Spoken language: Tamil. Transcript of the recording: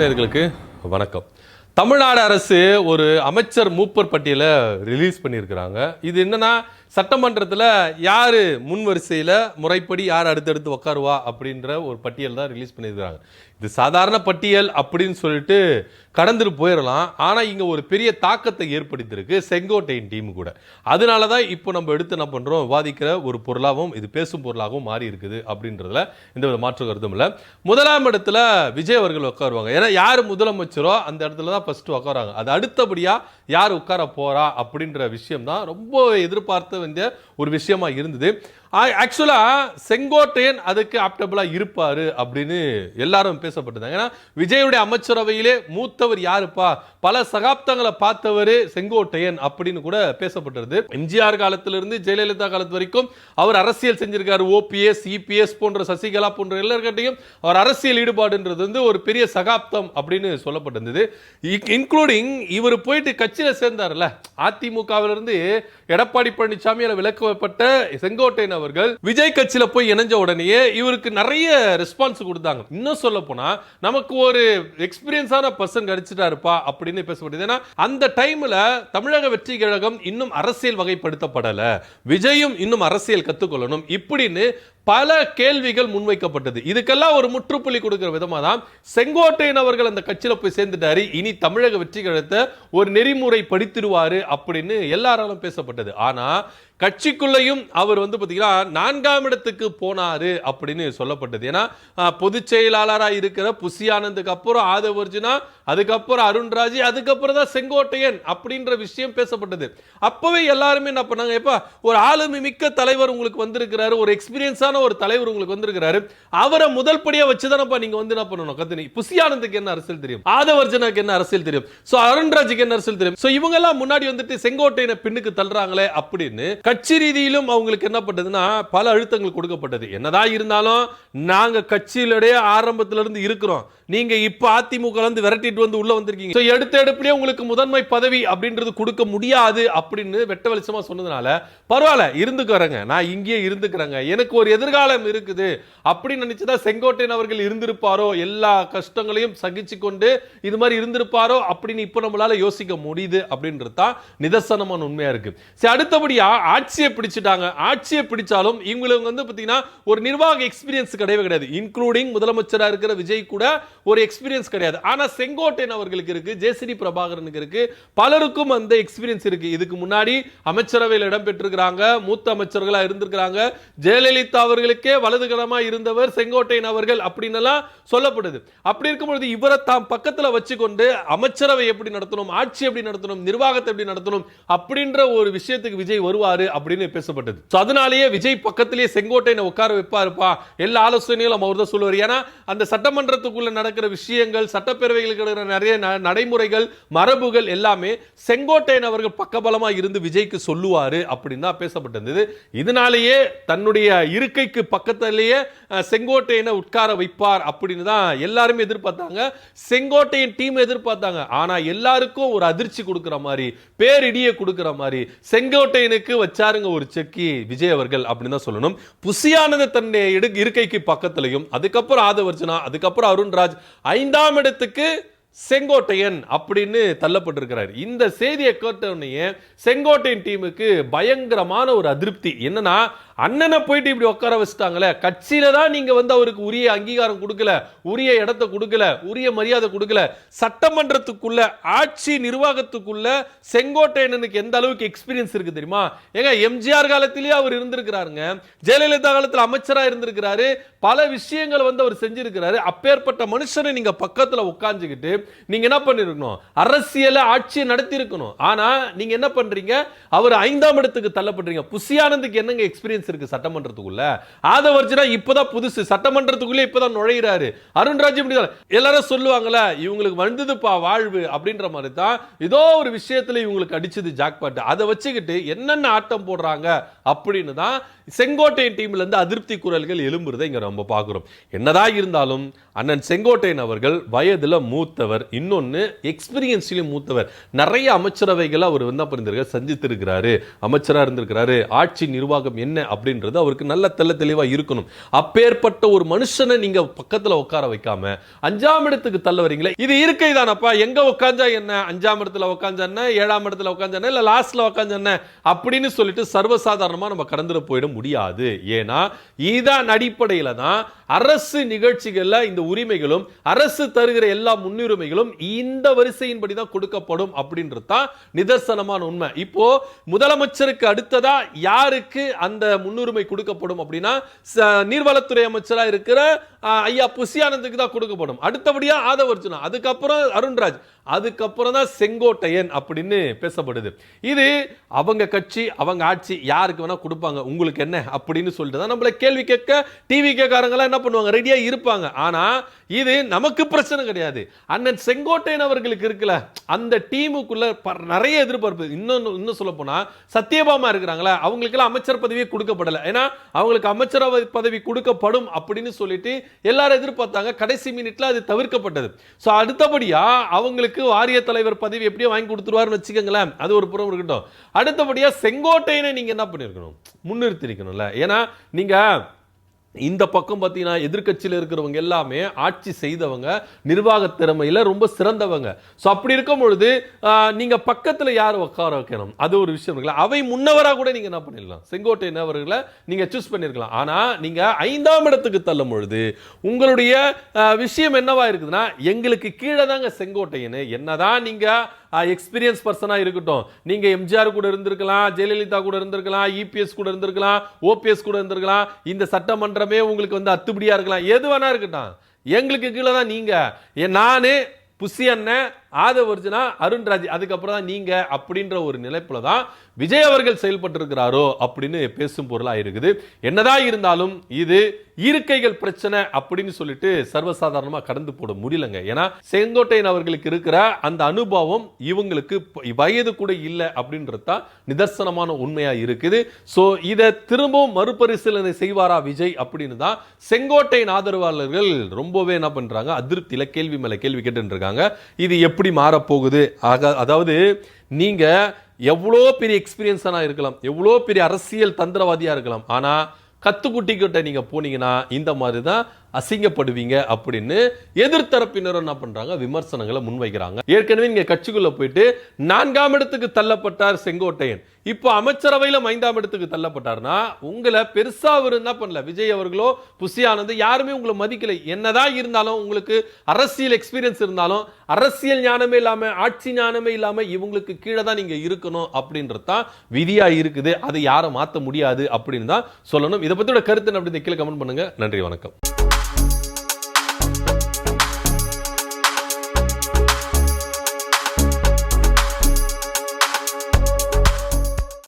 நேயர்களுக்கு வணக்கம். தமிழ்நாடு அரசு ஒரு அமைச்சர் மூப்பர் பட்டியலை ரிலீஸ் பண்ணியிருக்கிறாங்க. இது என்னன்னா, சட்டமன்றத்தில் யார் முன் வரிசையில் முறைப்படி யார் அடுத்தடுத்து உட்காருவா அப்படின்ற ஒரு பட்டியல் தான் ரிலீஸ் பண்ணியிருக்கிறாங்க. இது சாதாரண பட்டியல் அப்படின்னு சொல்லிட்டு கடந்துட்டு போயிடலாம். ஆனால் இங்கே ஒரு பெரிய தாக்கத்தை ஏற்படுத்தியிருக்கு செங்கோட்டையின் டீமு கூட. அதனால தான் இப்போ நம்ம எடுத்து என்ன பண்ணுறோம், விவாதிக்கிற ஒரு பொருளாகவும் இது பேசும் பொருளாகவும் மாறி இருக்குது அப்படின்றதுல எந்த ஒரு மாற்று கருத்தும் இல்லை. முதலாம் இடத்துல விஜய் அவர்கள் உட்காருவாங்க. ஏன்னா யார் முதலமைச்சரோ அந்த இடத்துல தான் ஃபர்ஸ்ட் உட்காராங்க. அது அடுத்தபடியாக யார் உட்கார போறா அப்படின்ற விஷயம் தான் ரொம்ப எதிர்பார்த்த வேண்டிய ஒரு விஷயமா இருந்தது. ஆக்சுவலா செங்கோட்டையன் அதுக்கு ஆப்டபிளா இருப்பாரு அப்படின்னு எல்லாரும் பேசப்பட்டதாங்க. ஏன்னா விஜயுடைய அமைச்சரவையிலே மூத்தவர் யாருப்பா, பல சகாப்தங்களை பார்த்தவர் செங்கோட்டையன் அப்படின்னு கூட பேசப்பட்டது. எம்ஜிஆர் காலத்திலிருந்து ஜெயலலிதா காலத்து வரைக்கும் அவர் அரசியல் செஞ்சிருக்காரு. ஓபிஎஸ், இபிஎஸ் போன்ற, சசிகலா போன்ற எல்லார்கிட்டையும் அவர் அரசியல் ஈடுபாடுன்றது வந்து ஒரு பெரிய சகாப்தம் அப்படின்னு சொல்லப்பட்டிருந்தது. இன்க்ளூடிங் இவர் போயிட்டு கட்சியில சேர்ந்தார்ல, அதிமுகவிலிருந்து எடப்பாடி பழனிசாமி விலக்கப்பட்ட செங்கோட்டையன் அவர்கள் விஜய் கட்சியில போய் இணைஞ்ச உடனே இவருக்கு நிறைய ரெஸ்பான்ஸ் கொடுத்தாங்க. இன்னும் சொல்ல போனா நமக்கு ஒரு எக்ஸ்பீரியன்ஸான பர்சன் கிடைச்சிட்டாருப்பா அப்படின்னு பேசப்படுது. ஏன்னா அந்த டைம்ல தமிழக வெற்றி கழகம் இன்னும் அரசியல் வகைப்படுத்தப்படல, விஜயும் இன்னும் அரசியல் கத்துக்கொள்ளணும் இப்படின்னு பல கேள்விகள் முன்வைக்கப்பட்டது. இதுக்கெல்லாம் ஒரு முற்றுப்புள்ளி கொடுக்கிற விதமா தான் செங்கோட்டையன் அவர்கள் அந்த கட்சியில போய் சேர்ந்துட்டாரு. இனி தமிழக வெற்றி கழகத்தை ஒரு நெறிமுறை படித்திருவாரு அப்படின்னு எல்லாராலும் பேசப்பட்டது. ஆனா கட்சிக்குள்ளையும் அவர் வந்து பாத்தீங்கன்னா 4ஆம் இடத்துக்கு போனாரு அப்படின்னு சொல்லப்பட்டது. ஏன்னா பொதுச் செயலாளராக இருக்கிற புசி ஆனந்துக்கு அப்புறம் ஆதவ் அர்ஜுனா, அதுக்கப்புறம் அருண்ராஜ், அதுக்கப்புறம் தான் செங்கோட்டையன் அப்படின்ற விஷயம் பேசப்பட்டது. அப்பவே எல்லாருமே என்ன பண்ணாங்க, எப்ப ஒரு ஆளுமை மிக்க தலைவர் உங்களுக்கு வந்திருக்கிறாரு, ஒரு எக்ஸ்பீரியன்ஸான ஒரு தலைவர் உங்களுக்கு வந்திருக்கிறாரு, அவரை முதல் படியா வச்சுதானப்பா நீங்க வந்து என்ன பண்ணணும். கத்தினி புசி ஆனந்துக்கு என்ன அரசியல் தெரியும், ஆதவ் அர்ஜுனாக்கு என்ன அரசியல் தெரியும், சோ அருண்ராஜுக்கு என்ன அரசியல் தெரியும், சோ இவங்க எல்லாம் முன்னாடி வந்துட்டு செங்கோட்டையனை பின்னுக்கு தள்ளுறாங்களே அப்படின்னு கட்சி ரீதியிலும் அவங்களுக்கு என்ன பட்டதுன்னா பல அழுத்தங்கள் கொடுக்கப்பட்டது. என்னதான் இருந்தாலும் நாங்க கட்சியிலுடைய ஆரம்பத்துல இருந்து இருக்கிறோம், நீங்க இப்ப அதிமுக இருந்து விரட்டிட்டு வந்து உள்ள வந்திருக்கீங்க, எடுத்த எடுப்பிலே உங்களுக்கு முதன்மை பதவி அப்படின்றது கொடுக்க முடியாது அப்படின்னு வெட்ட வெளிச்சமா சொன்னதுனால பரவாயில்ல இருந்துக்கிறேங்க, நான் இங்கேயே இருந்துக்கிறேங்க, எனக்கு ஒரு எதிர்காலம் இருக்குது அப்படின்னு நினைச்சுதான் செங்கோட்டையன் அவர்கள் இருந்திருப்பாரோ, எல்லா கஷ்டங்களையும் சகிச்சு கொண்டு இது மாதிரி இருந்திருப்பாரோ அப்படின்னு இப்ப நம்மளால யோசிக்க முடியுது அப்படின்றது தான் நிதர்சனமான உண்மையா இருக்கு. சரி, அடுத்தபடியா ஆட்சியை பிடிச்சிட்டாங்க. ஆட்சியை பிடிச்சாலும் இவங்களுக்கு வந்து பாத்தீங்கன்னா ஒரு நிர்வாக எக்ஸ்பீரியன்ஸ் கிடையவே கிடையாது. இன்க்ளூடிங் முதலமைச்சராக இருக்கிற விஜய் கூட ஒரு எக்ஸ்பீரியன்ஸ் கிடையாது. ஆனா செங்கோட்டையன் அவர்களுக்கு இருக்கு, ஜேசிடி பிரபாகரனுக்கு இருக்கு, பலருக்கும் அந்த எக்ஸ்பீரியன்ஸ் இருக்கு. இதுக்கு முன்னாடி அமைச்சரவையில் இடம் பெற்றிருக்கிறாங்க, மூத்த அமைச்சர்களா இருந்திருக்கிறாங்க. ஜெயலலிதா அவர்களுக்கே வலதுகரமா இருந்தவர் செங்கோட்டையன் அவர்கள் அப்படின்னு எல்லாம் சொல்லப்படுது. அப்படி இருக்கும்போது இவரை தாம் பக்கத்துல வச்சுக்கொண்டு அமைச்சரவை எப்படி நடத்தணும், ஆட்சி எப்படி நடத்தணும், நிர்வாகத்தை எப்படி நடத்தணும் அப்படின்ற ஒரு விஷயத்துக்கு விஜய் வருவாரு அப்படின்னு பேசப்பட்டது. அதனாலேயே விஜய் பக்கத்திலேயே செங்கோட்டையனை உட்கார வைப்பாருப்பா, எல்லா ஆலோசனைகளும் அவர் தான் சொல்லுவார். ஏன்னா அந்த சட்டமன்றத்துக்குள்ள நடக்கிற விஷயங்கள், சட்டப்பேரவைகளுக்கு நிறைய நடைமுறைகள், மரபுகள் எல்லாமே செங்கோட்டையன் அவர்கள் பக்கபலமா இருந்து விஜய்க்கு சொல்லுவாரு அப்படின்னு தான் பேசப்பட்டது. இதனாலேயே தன்னுடைய இருக்கைக்கு பக்கத்திலேயே செங்கோட்டையனை உட்கார வைப்பார் அப்படின்னு தான் எல்லாருமே எதிர்பார்த்தாங்க, செங்கோட்டையன் டீம் எதிர்பார்த்தாங்க. ஆனா எல்லாருக்கும் ஒரு அதிர்ச்சி கொடுக்கிற மாதிரி, பேரிடியை கொடுக்கிற மாதிரி செங்கோட்டையனுக்கு வச்சாருங்க ஒரு செக்கி விஜய் அவர்கள் அப்படின்னு தான் சொல்லணும். புசியானது தன்னுடைய இருக்கைக்கு பக்கத்திலையும், அதுக்கப்புறம் ஆதவ் அர்ஜுனா, அதுக்கப்புறம் அருண்ராஜ், 5ஆம் இடத்துக்கு செங்கோட்டையன் அப்படின்னு தள்ளப்பட்டிருக்கிறார். இந்த செய்தியை கேட்டவுடனே செங்கோட்டையன் டீமுக்கு பயங்கரமான ஒரு அதிருப்தி. என்னன்னா, அண்ணனை போயிட்டு இப்படி உட்கார வச்சுட்டாங்களே, கட்சியில தான் நீங்க வந்து அவருக்கு உரிய அங்கீகாரம் கொடுக்கல, உரிய இடத்தை கொடுக்கல, உரிய மரியாதை கொடுக்கல, சட்டமன்றத்துக்குள்ள ஆட்சி நிர்வாகத்துக்குள்ள செங்கோட்டையனுக்கு எந்த அளவுக்கு எக்ஸ்பீரியன்ஸ் இருக்கு தெரியுமா? ஏங்க எம்ஜிஆர் காலத்திலேயே அவர் இருந்திருக்கிறாருங்க, ஜெயலலிதா காலத்தில் அமைச்சரா இருந்திருக்கிறாரு, பல விஷயங்கள் வந்து அவர் செஞ்சிருக்கிறாரு. அப்பேற்பட்ட மனுஷனை நீங்க பக்கத்துல உட்கார்ந்துகிட்டு நீங்க என்ன பண்ணிருக்கணும், அரசியல ஆட்சியை நடத்தி இருக்கணும். ஆனா நீங்க என்ன பண்றீங்க, அவர் 5ஆம் இடத்துக்கு தள்ளப்படுறீங்க. புசியானந்துக்கு என்னங்க எக்ஸ்பீரியன்ஸ் இருக்கு சட்டமன்றத்துக்குள்ள? ஆதவ் அர்ஜுனா இப்பதான் புதுசு, சட்டமன்றத்துக்குள்ளே இப்பதான் நுழையிறாரு. அருண்ராஜ் எல்லாரும் சொல்லுவாங்கல்ல, இவங்களுக்கு வந்ததுப்பா வாழ்வு அப்படின்ற மாதிரி தான் ஏதோ ஒரு விஷயத்துல இவங்களுக்கு அடிச்சது ஜாக்பாட். அதை வச்சுக்கிட்டு என்னென்ன ஆட்டம் போடுறாங்க அப்படின்னு தான் செங்கோட்டையன் டீம்ல இருந்து அதிருப்தி குரல்கள் எழும்புறதை இங்க ரொம்ப பார்க்கிறோம். என்னதான் இருந்தாலும் அண்ணன் செங்கோட்டையன் அவர்கள் வயதுல மூத்தவர், இன்னொன்னு எக்ஸ்பீரியன்ஸ்லயும் மூத்தவர். நிறைய அமைச்சரவைகளை அவர் என்ன பண்ணிருக்காரு, சந்தித்திருக்கிறாரு, அமைச்சரா இருந்திருக்கிறாரு. ஆட்சி நிர்வாகம் என்ன அப்படின்றது அவருக்கு நல்ல தெளிவா இருக்கணும். அப்பேற்பட்ட ஒரு மனுஷனை நீங்க பக்கத்துல உட்கார வைக்காம 5ஆம் இடத்துக்கு தள்ள வரீங்களே, இது இருக்கை தானப்பா. எங்க உட்கார்ந்தா என்ன, 5ஆம் இடத்துல உட்கார்ந்தா என்ன, 7ஆம் இடத்துல உட்கார்ந்தா என்ன, இல்ல லாஸ்ட்ல உட்கார்ந்தா என்ன அப்படின்னு சொல்லிட்டு சர்வசாதாரணமா நம்ம கடந்து போயிட முடியாது. ஏன்னா இதன் அடிப்படையில தான் அரசு நிகழ்ச்சிகள்ல இந்த உரிமைகளும் அரசு தருகிற எல்லா முன்னுரிமைகளும் இந்த வரிசையின்படி தான் கொடுக்கப்படும் அப்படின்றது தான் நிதர்சனமான உண்மை. இப்போ முதலமைச்சருக்கு அடுத்ததா யாருக்கு அந்த முன்னுரிமை கொடுக்கப்படும் அப்படின்னா நீர்வளத்துறை அமைச்சரா இருக்கிற ஐயா புசி ஆனந்துக்கு தான் கொடுக்கப்படும். அடுத்தபடியா ஆதவ அர்ஜுனா, அதுக்கப்புறம் அருண்ராஜ், அதுக்கப்புறம் தான் செங்கோட்டையன் அப்படின்னு பேசப்படுது. இது அவங்க கட்சி அவங்க ஆட்சி யாருக்கு வேணா கொடுப்பாங்க, உங்களுக்கு என்ன அப்படின்னு சொல்லிட்டு தான் நம்மள கேள்வி கேட்க டிவி கேட்காரங்க என்ன பண்ணுவாங்க, ரெடியா இருப்பாங்க. ஆனா இது நமக்கு பிரச்சனை கிடையாது. அண்ணன் செங்கோட்டையன் அவர்களுக்கு இருக்குல்ல, அந்த டீமுக்குள்ள நிறைய எதிர்பார்ப்பு. இன்னும் சொல்ல போனா சத்யபாமா இருக்கிறாங்களா, அவங்களுக்கு எல்லாம் அமைச்சர் பதவியே கொடுக்கப்படல. ஏன்னா அவங்களுக்கு அமைச்சர் பதவி கொடுக்கப்படும் அப்படின்னு சொல்லிட்டு எல்லாரும் எதிர்பார்த்தாங்க. கடைசி மினிட்ல அது தவிர்க்கப்பட்டது. சோ அடுத்தபடியா அவங்களுக்கு வாரிய தலைவர் பதவி எப்படியோ வாங்கி கொடுத்துருவாருன்னு வச்சுக்கோங்களேன், அது ஒரு புறம் இருக்கட்டும். அடுத்தபடியா செங்கோட்டையனை நீங்க என்ன பண்ணிருக்கணும், முன்னிறுத்தி இருக்கணும்ல. ஏன்னா நீங்க இந்த பக்கம் பார்த்தீங்கன்னா எதிர்கட்சியில் இருக்கிறவங்க எல்லாமே ஆட்சி செய்தவங்க, நிர்வாக திறமையில ரொம்ப சிறந்தவங்க. ஸோ அப்படி இருக்கும் பொழுது நீங்க பக்கத்தில் யார் உட்கார வைக்கணும், அது ஒரு விஷயம் இருக்குல்ல. அவை முன்னவராக கூட நீங்க என்ன பண்ணிடலாம், செங்கோட்டையன் அவர்களை நீங்க சூஸ் பண்ணிருக்கலாம். ஆனா நீங்க 5ஆம் இடத்துக்கு தள்ளும் பொழுது உங்களுடைய விஷயம் என்னவா இருக்குதுன்னா, எங்களுக்கு கீழே தாங்க செங்கோட்டையன். என்னதான் நீங்க எக்ஸ்பீரியன்ஸ் பர்சனா இருக்கட்டும், நீங்க எம்ஜிஆர் கூட இருந்திருக்கலாம், ஜெயலலிதா கூட இருந்திருக்கலாம், இபிஎஸ் கூட இருந்திருக்கலாம், ஓபிஎஸ் கூட இருந்திருக்கலாம், இந்த சட்டமன்றமே உங்களுக்கு வந்து அத்துப்படியா இருக்கலாம், எது வேணா இருக்கட்டும், எங்களுக்கு கீழே தான் நீங்க. நானு புசி அண்ணன், ஆதவ அர்ஜுனா, அருண்ராஜ், அதுக்கப்புறம் தான் நீங்க அப்படின்ற ஒரு நிலைப்புல தான் விஜய் அவர்கள் செயல்பட்டு இருக்கிறாரோ அப்படின்னு பேசும் பொருளா இருக்குது. என்னதான் இருந்தாலும் இது இருக்கைகள் பிரச்சனை அப்படின்னு சொல்லிட்டு சர்வசாதாரணமா கடந்து போட முடியலங்க. ஏன்னா செங்கோட்டையன் அவர்களுக்கு இருக்கிற அந்த அனுபவம் இவங்களுக்கு வயது கூட இல்லை அப்படின்றது தான் நிதர்சனமான உண்மையா இருக்குது. சோ இதை திரும்பவும் மறுபரிசீலனை செய்வாரா விஜய் அப்படின்னு தான் செங்கோட்டையன் ஆதரவாளர்கள் ரொம்பவே என்ன பண்றாங்க, அதிருப்தியில கேள்வி மேல கேள்வி கேட்டு இருக்காங்க. இது எப்படி மாறப்போகுது, அதாவது நீங்க எவ்வளோ பெரிய எக்ஸ்பீரியன்ஸான இருக்கலாம், எவ்வளோ பெரிய அரசியல் தந்திரவாதியா இருக்கலாம், ஆனா கத்துக்குட்டி கிட்ட நீங்க போனீங்கன்னா இந்த மாதிரி தான் அசிங்கப்படுவீங்க அப்படின்னு எதிர்த்தரப்பினர் என்ன பண்றாங்க, விமர்சனங்களை முன்வைக்கிறாங்க. ஏற்கனவே நீங்க கட்சிக்குள்ள போயிட்டு 4ஆம் இடத்துக்கு தள்ளப்பட்டார் செங்கோட்டையன், இப்போ அமைச்சரவையில 5ஆம் இடத்துக்கு தள்ளப்பட்டார்னா உங்களை பெருசா அவர் என்ன பண்ணல, விஜய் அவர்களோ புசி ஆனந்த் யாருமே உங்களை மதிக்கலை. என்னதான் இருந்தாலும் உங்களுக்கு அரசியல் எக்ஸ்பீரியன்ஸ் இருந்தாலும் அரசியல் ஞானமே இல்லாம ஆட்சி ஞானமே இல்லாம இவங்களுக்கு கீழே தான் நீங்க இருக்கணும் அப்படின்றது தான் விதியா இருக்குது. அதை யாரை மாற்ற முடியாது அப்படின்னு தான் சொல்லணும். இதை பத்தியோட கருத்து அப்படின்னு கீழே கமெண்ட் பண்ணுங்க. நன்றி, வணக்கம்.